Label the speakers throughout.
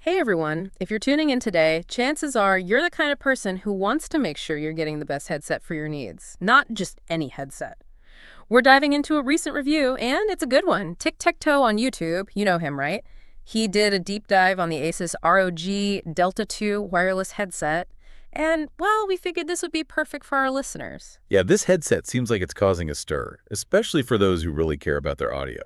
Speaker 1: Hey everyone, if you're tuning in today, chances are you're the kind of person who wants to make sure you're getting the best headset for your needs, not just any headset. We're diving into a recent review, and it's a good one. Tic-Tac-Toe on YouTube, you know him, right? He did a deep dive on the Asus ROG Delta 2 wireless headset, and, well, we figured this would be perfect for our listeners.
Speaker 2: Yeah, this headset seems like it's causing a stir, especially for those who really care about their audio.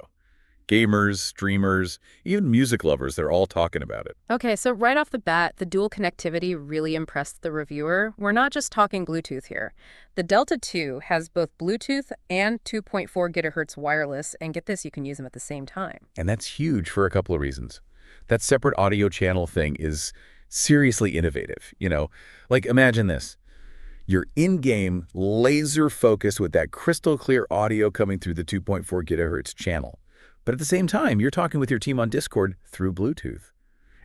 Speaker 2: Gamers, streamers, even music lovers, they're all talking about it.
Speaker 1: Okay, so right off the bat, the dual connectivity really impressed the reviewer. We're not just talking Bluetooth here. The Delta 2 has both Bluetooth and 2.4 gigahertz wireless, and get this, you can use them at the same time.
Speaker 2: And that's huge for a couple of reasons. That separate audio channel thing is seriously innovative. Like imagine this. You're in-game, laser-focused with that crystal clear audio coming through the 2.4 gigahertz channel. But at the same time, you're talking with your team on Discord through Bluetooth.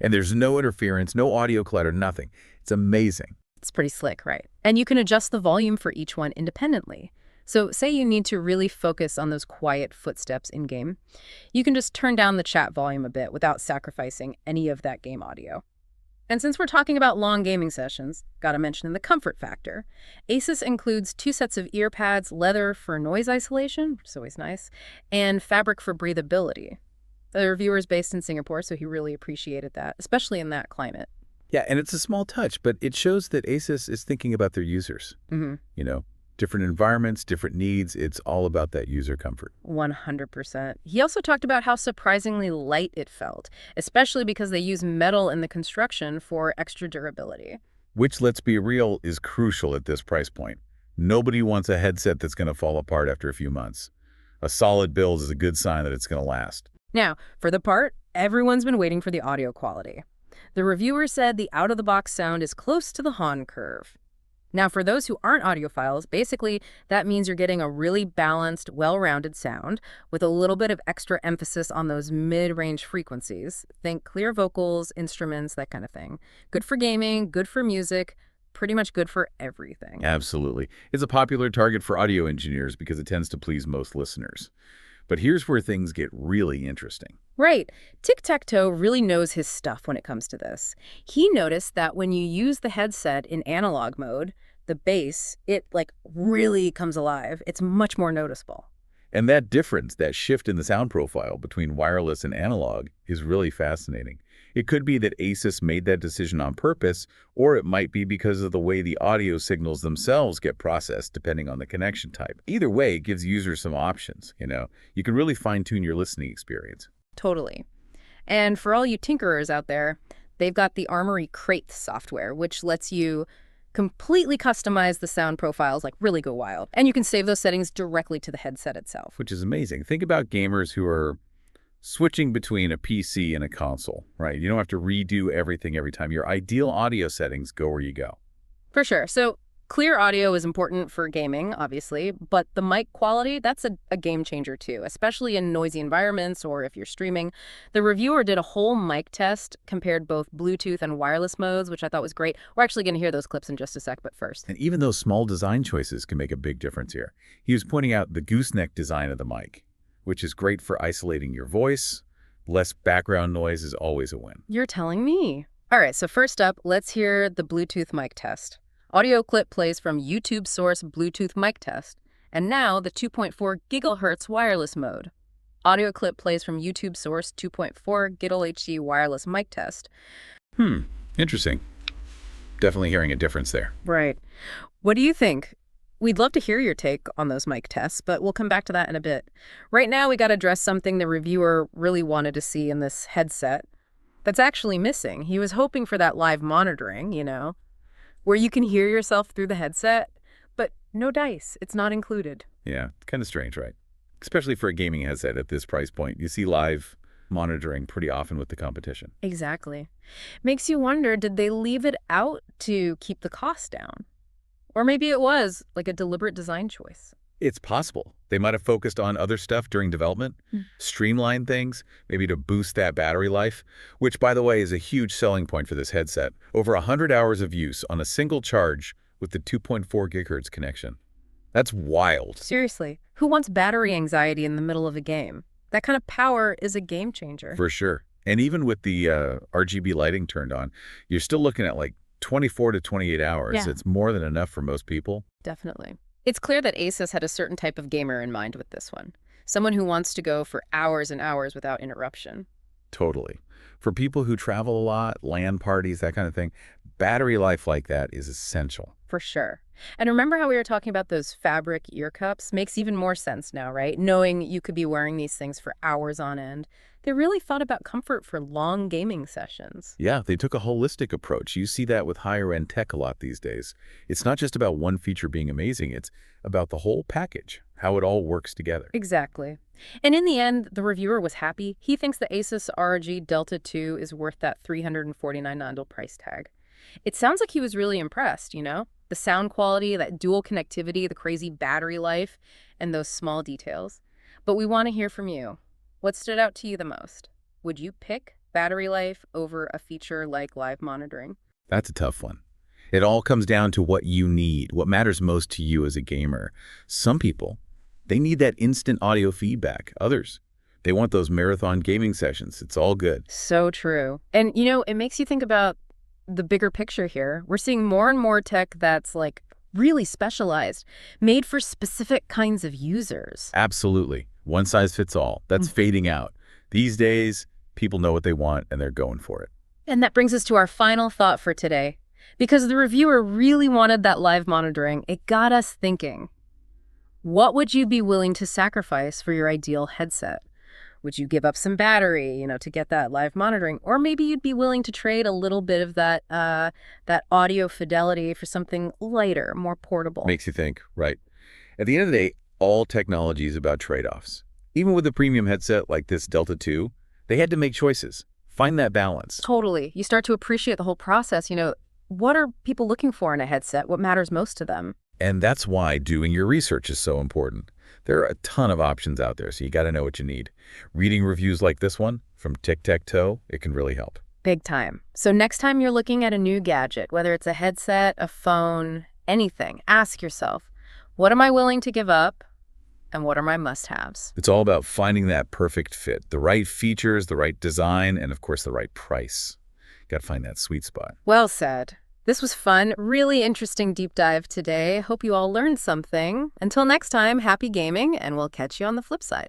Speaker 2: And there's no interference, no audio clutter, nothing. It's amazing.
Speaker 1: It's pretty slick, right? And you can adjust the volume for each one independently. So say you need to really focus on those quiet footsteps in-game. You can just turn down the chat volume a bit without sacrificing any of that game audio. And since we're talking about long gaming sessions, gotta mention the comfort factor. Asus includes 2 sets of ear pads, leather for noise isolation, which is always nice, and fabric for breathability. The reviewer is based in Singapore, so he really appreciated that, especially in that climate.
Speaker 2: Yeah, and it's a small touch, but it shows that Asus is thinking about their users. Different environments, different needs. It's all about that user comfort.
Speaker 1: 100%. He also talked about how surprisingly light it felt, especially because they use metal in the construction for extra durability.
Speaker 2: Which, let's be real, is crucial at this price point. Nobody wants a headset that's going to fall apart after a few months. A solid build is a good sign that it's going to last.
Speaker 1: Now, for the part, everyone's been waiting for the audio quality. The reviewer said the out-of-the-box sound is close to the Hahn curve. Now, for those who aren't audiophiles, basically, that means you're getting a really balanced, well-rounded sound with a little bit of extra emphasis on those mid-range frequencies. Think clear vocals, instruments, that kind of thing. Good for gaming, good for music, pretty much good for everything.
Speaker 2: Absolutely. It's a popular target for audio engineers because it tends to please most listeners. But here's where things get really interesting.
Speaker 1: Right. Tic-Tac-Toe really knows his stuff when it comes to this. He noticed that when you use the headset in analog mode, the bass, it really comes alive. It's much more noticeable.
Speaker 2: And that difference, that shift in the sound profile between wireless and analog is really fascinating. It could be that Asus made that decision on purpose, or it might be because of the way the audio signals themselves get processed depending on the connection type. Either way, it gives users some options, You can really fine-tune your listening experience.
Speaker 1: Totally. And for all you tinkerers out there, they've got the Armory Crate software, which lets you completely customize the sound profiles, really go wild. And you can save those settings directly to the headset itself.
Speaker 2: Which is amazing. Think about gamers who are switching between a PC and a console, right? You don't have to redo everything every time. Your ideal audio settings go where you go.
Speaker 1: For sure. So clear audio is important for gaming, obviously, but the mic quality, that's a game changer too, especially in noisy environments or if you're streaming. The reviewer did a whole mic test, compared both Bluetooth and wireless modes, which I thought was great. We're actually going to hear those clips in just a sec, but first.
Speaker 2: And even those small design choices can make a big difference here. He was pointing out the gooseneck design of the mic, which is great for isolating your voice. Less background noise is always a win.
Speaker 1: You're telling me. All right, so first up, let's hear the Bluetooth mic test. Audio clip plays from YouTube source Bluetooth mic test, and now the 2.4 gigahertz wireless mode. Audio clip plays from YouTube source 2.4 GHz wireless mic test.
Speaker 2: Interesting. Definitely hearing a difference there.
Speaker 1: Right. What do you think? We'd love to hear your take on those mic tests, but we'll come back to that in a bit. Right now, we got to address something the reviewer really wanted to see in this headset that's actually missing. He was hoping for that live monitoring, where you can hear yourself through the headset, but no dice. It's not included.
Speaker 2: Yeah, kind of strange, right? Especially for a gaming headset at this price point. You see live monitoring pretty often with the competition.
Speaker 1: Exactly. Makes you wonder, did they leave it out to keep the cost down? Or maybe it was a deliberate design choice.
Speaker 2: It's possible. They might have focused on other stuff during development, streamline things, maybe to boost that battery life, which, by the way, is a huge selling point for this headset. Over 100 hours of use on a single charge with the 2.4 gigahertz connection. That's wild.
Speaker 1: Seriously, who wants battery anxiety in the middle of a game? That kind of power is a game changer.
Speaker 2: For sure. And even with the RGB lighting turned on, you're still looking at like 24 to 28 hours.
Speaker 1: Yeah.
Speaker 2: It's more than enough for most people.
Speaker 1: Definitely. It's clear that Asus had a certain type of gamer in mind with this one. Someone who wants to go for hours and hours without interruption.
Speaker 2: Totally. For people who travel a lot, LAN parties, that kind of thing, battery life like that is essential.
Speaker 1: For sure. And remember how we were talking about those fabric ear cups? Makes even more sense now, right? Knowing you could be wearing these things for hours on end. They really thought about comfort for long gaming sessions.
Speaker 2: Yeah, they took a holistic approach. You see that with higher-end tech a lot these days. It's not just about one feature being amazing. It's about the whole package, how it all works together.
Speaker 1: Exactly. And in the end, the reviewer was happy. He thinks the Asus ROG Delta 2 is worth that $349 price tag. It sounds like he was really impressed, you know? The sound quality, that dual connectivity, the crazy battery life, and those small details. But we want to hear from you. What stood out to you the most? Would you pick battery life over a feature like live monitoring?
Speaker 2: That's a tough one. It all comes down to what you need, what matters most to you as a gamer. Some people, they need that instant audio feedback. Others, they want those marathon gaming sessions. It's all good.
Speaker 1: So true. And, you know, it makes you think about the bigger picture here. We're seeing more and more tech that's like really specialized, made for specific kinds of users.
Speaker 2: Absolutely. One size fits all. That's fading out. These days, people know what they want and they're going for it.
Speaker 1: And that brings us to our final thought for today. Because the reviewer really wanted that live monitoring, it got us thinking. What would you be willing to sacrifice for your ideal headset? Would you give up some battery, you know, to get that live monitoring? Or maybe you'd be willing to trade a little bit of that audio fidelity for something lighter, more portable.
Speaker 2: Makes you think, right? At the end of the day, all technology is about trade-offs. Even with a premium headset like this Delta 2, they had to make choices. Find that balance.
Speaker 1: Totally. You start to appreciate the whole process. You know, what are people looking for in a headset? What matters most to them?
Speaker 2: And that's why doing your research is so important. There are a ton of options out there, so you got to know what you need. Reading reviews like this one from Tic-Tac-Toe, it can really help.
Speaker 1: Big time. So next time you're looking at a new gadget, whether it's a headset, a phone, anything, ask yourself, what am I willing to give up? And what are my must-haves?
Speaker 2: It's all about finding that perfect fit, the right features, the right design, and of course the right price. Got to find that sweet spot.
Speaker 1: Well said. This was fun, really interesting deep dive today. Hope you all learned something. Until next time, happy gaming, and we'll catch you on the flip side.